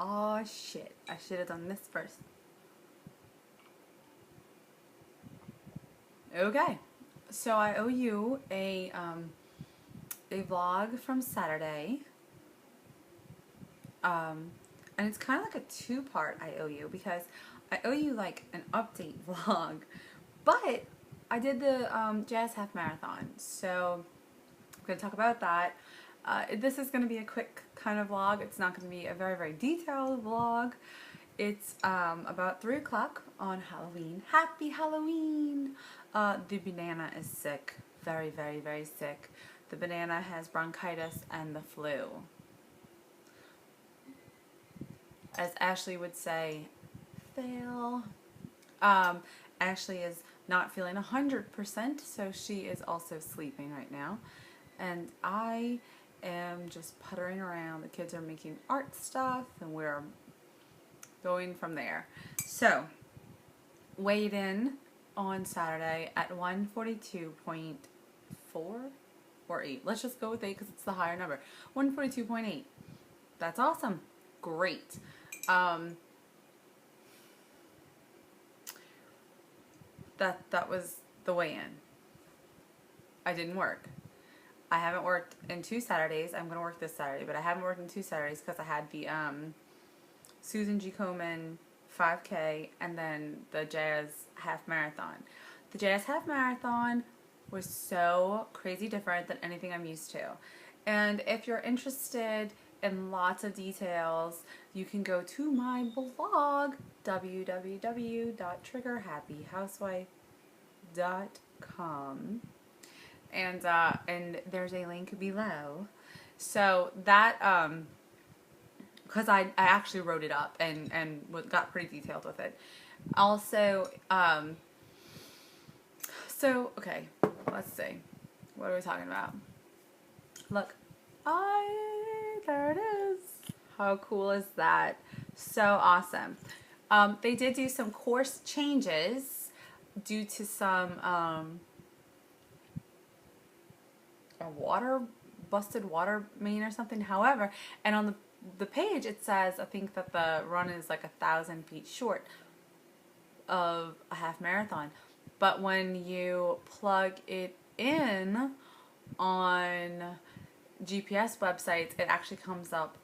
Oh shit, I should have done this first. Okay, so I owe you a vlog from Saturday. And it's kind of like a two-part I owe you, because I owe you like an update vlog, but I did the Jazz Half Marathon, so I'm going to talk about that. This is going to be a quick kind of vlog. It's not going to be a very, very detailed vlog. It's about 3 o'clock on Halloween. Happy Halloween! The banana is sick. Very, very, very sick. The banana has bronchitis and the flu. As Ashley would say, fail. Ashley is not feeling 100%, so she is also sleeping right now. And I am just puttering around. The kids are making art stuff, and we're going from there. So, weighed in on Saturday at 142.4 or 8. Let's just go with 8 because it's the higher number. 142.8. That's awesome. Great. That was the weigh-in. I didn't work. I haven't worked in 2 Saturdays. I'm going to work this Saturday, but I haven't worked in 2 Saturdays because I had the Susan G. Komen 5K and then the Jazz Half Marathon. The Jazz Half Marathon was so crazy different than anything I'm used to. And if you're interested in lots of details, you can go to my blog, www.triggerhappyhousewife.com, and there's a link below. So that because I actually wrote it up and got pretty detailed with it. Also, so okay, let's see, what are we talking about? Look, there it is. How cool is that? So awesome. They did do some course changes due to some a busted water main or something. However, and on the page it says, I think that the run is like 1,000 feet short of a half marathon. But when you plug it in on GPS websites, it actually comes up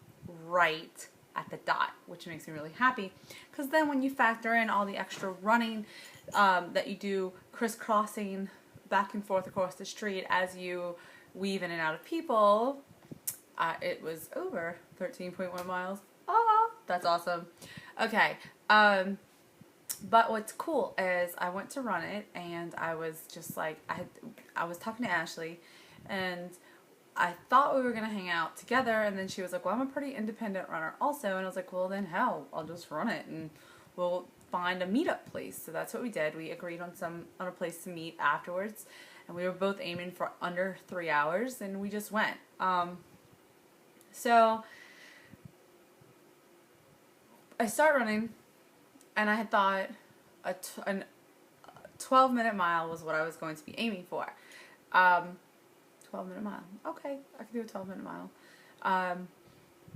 right at the dot, which makes me really happy, because then when you factor in all the extra running that you do, crisscrossing back and forth across the street as you weave in and out of people, it was over 13.1 miles. That's awesome. Okay, but what's cool is I went to run it, and I was just like, I was talking to Ashley, and I thought we were going to hang out together, and then she was like, well, I'm a pretty independent runner also, and I was like, well, then hell, I'll just run it, and we'll find a meetup place. So that's what we did. We agreed on a place to meet afterwards, and we were both aiming for under 3 hours, and we just went. So I start running, and I had thought a 12-minute mile was what I was going to be aiming for. 12-minute mile. Okay, I can do a 12-minute mile.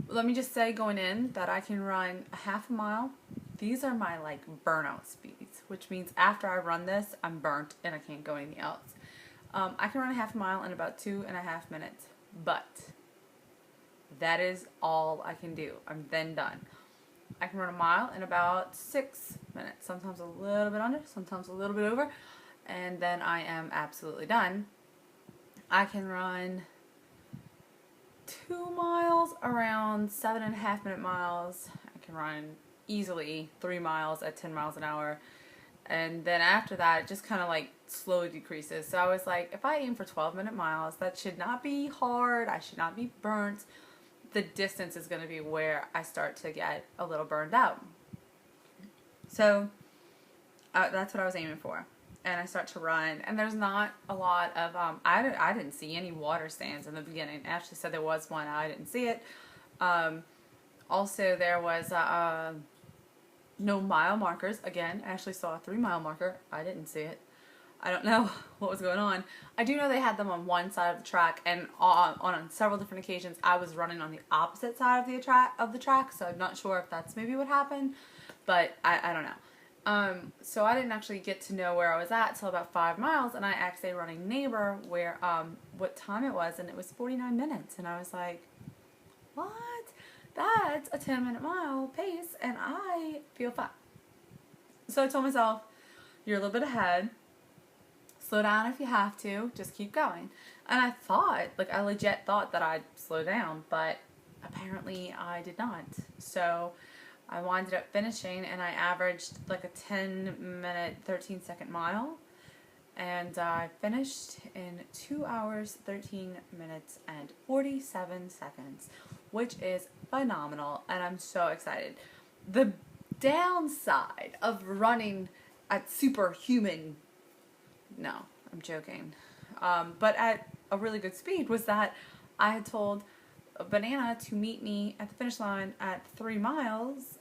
Let me just say going in that I can run a half a mile. These are my like burnout speeds, which means after I run this, I'm burnt and I can't go anything else. I can run a half a mile in about 2.5 minutes, but that is all I can do. I'm then done. I can run a mile in about 6 minutes, sometimes a little bit under, sometimes a little bit over, and then I am absolutely done. I can run 2 miles around 7.5-minute miles. I can run easily 3 miles at 10 miles an hour. And then after that, it just kind of like slowly decreases. So I was like, if I aim for 12-minute miles, that should not be hard. I should not be burnt. The distance is going to be where I start to get a little burned out. So that's what I was aiming for. And I start to run, and there's not a lot of, I didn't see any water stands in the beginning. Ashley said there was one, I didn't see it. Also, there was no mile markers. Again, Ashley saw a 3-mile marker, I didn't see it. I don't know what was going on. I do know they had them on one side of the track, and on several different occasions I was running on the opposite side of the track, so I'm not sure if that's maybe what happened, but I don't know. So I didn't actually get to know where I was at till about 5 miles, and I asked a running neighbor where what time it was, and it was 49 minutes, and I was like, what? That's a 10-minute mile pace, and I feel fine. So I told myself, you're a little bit ahead. Slow down if you have to. Just keep going. And I thought, like, I legit thought that I'd slow down, but apparently I did not. So I wound up finishing, and I averaged like a 10-minute, 13-second mile. And I finished in 2 hours, 13 minutes, and 47 seconds, which is phenomenal, and I'm so excited. The downside of running at superhuman, no, I'm joking, but at a really good speed was that I had told Banana to meet me at the finish line at 3 hours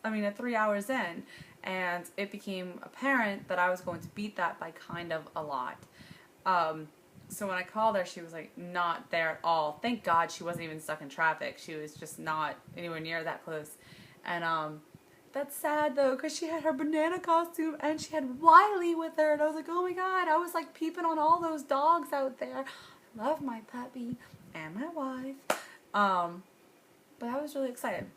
in, and it became apparent that I was going to beat that by kind of a lot. So when I called her, she was like not there at all. Thank God she wasn't even stuck in traffic. She was just not anywhere near that close. And that's sad though, because she had her banana costume and she had Wiley with her, and I was like, oh my God, I was like peeping on all those dogs out there. I love my puppy and my wife. But I was really excited.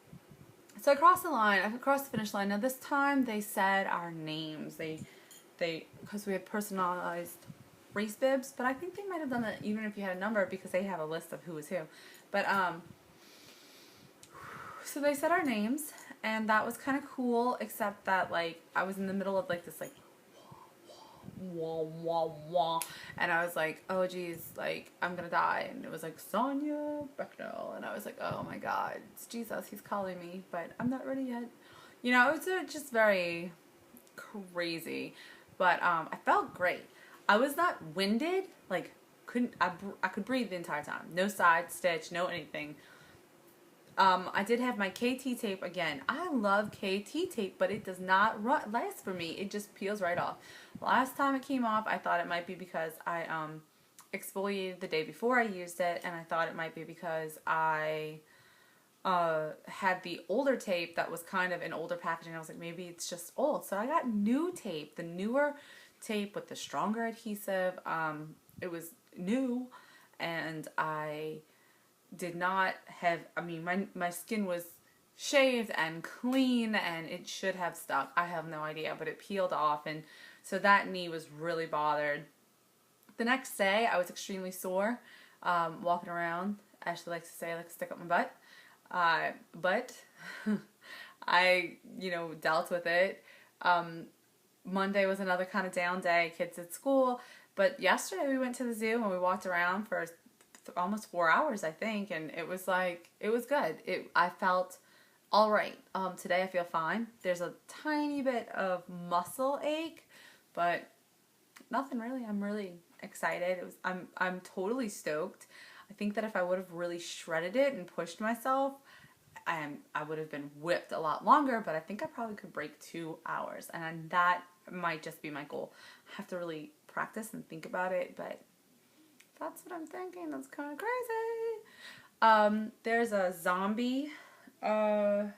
So I crossed the finish line. Now this time they said our names. They because we had personalized race bibs, but I think they might have done that even if you had a number, because they have a list of who was who. But so they said our names, and that was kind of cool, except that like I was in the middle of like this like wah wah wah, and I was like, oh geez, like I'm gonna die. And it was like Sonia Becknell, and I was like, oh my God, it's Jesus, he's calling me, but I'm not ready yet. You know, it was just very crazy, but I felt great. I was not winded, like I could breathe the entire time. No side stitch, no anything. I did have my KT tape again. I love KT tape, but it does not last for me. It just peels right off. Last time it came off, I thought it might be because I exfoliated the day before I used it, and I thought it might be because I had the older tape that was kind of in older packaging. I was like, maybe it's just old. So I got new tape, the newer tape with the stronger adhesive. It was new, and I did not have, I mean, my skin was shaved and clean, and it should have stuck. I have no idea, but it peeled off, and so that knee was really bothered. The next day, I was extremely sore, walking around. Ashley likes to say I like to stick up my butt. But I, dealt with it. Monday was another kind of down day, kids at school. But yesterday we went to the zoo and we walked around for almost 4 hours, I think, and it was good. I felt all right. Today I feel fine. There's a tiny bit of muscle ache, but nothing really. I'm really excited. I'm totally stoked. I think that if I would have really shredded it and pushed myself, I would have been whipped a lot longer, but I think I probably could break 2 hours, and that might just be my goal. I have to really practice and think about it, but that's what I'm thinking. That's kind of crazy. There's a zombie 5K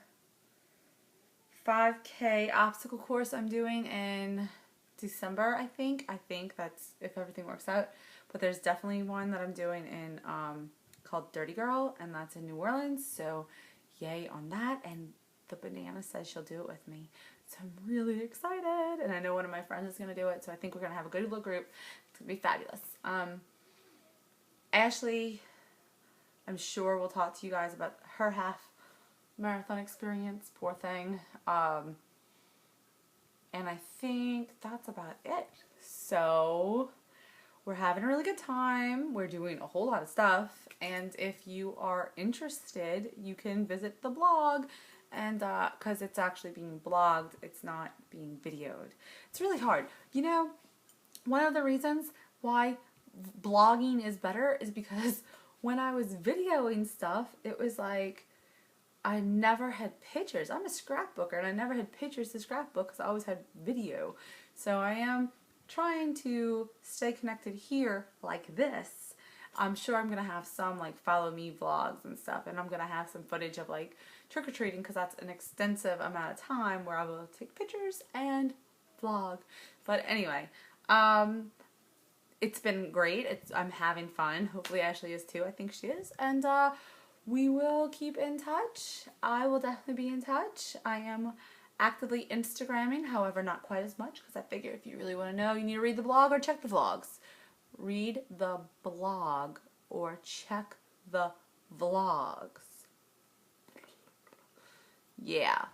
obstacle course I'm doing in December, I think. I think that's if everything works out. But there's definitely one that I'm doing in called Dirty Girl, and that's in New Orleans. So yay on that. And the banana says she'll do it with me. So I'm really excited. And I know one of my friends is going to do it. So I think we're going to have a good little group. It's going to be fabulous. Ashley, I'm sure will talk to you guys about her half marathon experience. Poor thing. And I think that's about it. So we're having a really good time. We're doing a whole lot of stuff. And if you are interested, you can visit the blog. And because it's actually being blogged, it's not being videoed. It's really hard. One of the reasons why blogging is better is because when I was videoing stuff, it was like I never had pictures. I'm a scrapbooker, and I never had pictures to scrapbook because I always had video. So I am trying to stay connected here like this. I'm sure I'm gonna have some like follow me vlogs and stuff, and I'm gonna have some footage of like trick-or-treating, because that's an extensive amount of time where I will take pictures and vlog. But anyway, it's been great. I'm having fun. Hopefully Ashley is too. I think she is. And we will keep in touch. I will definitely be in touch. I am actively Instagramming, however not quite as much, because I figure if you really want to know, you need to read the blog or check the vlogs. Read the blog or check the vlogs. Yeah.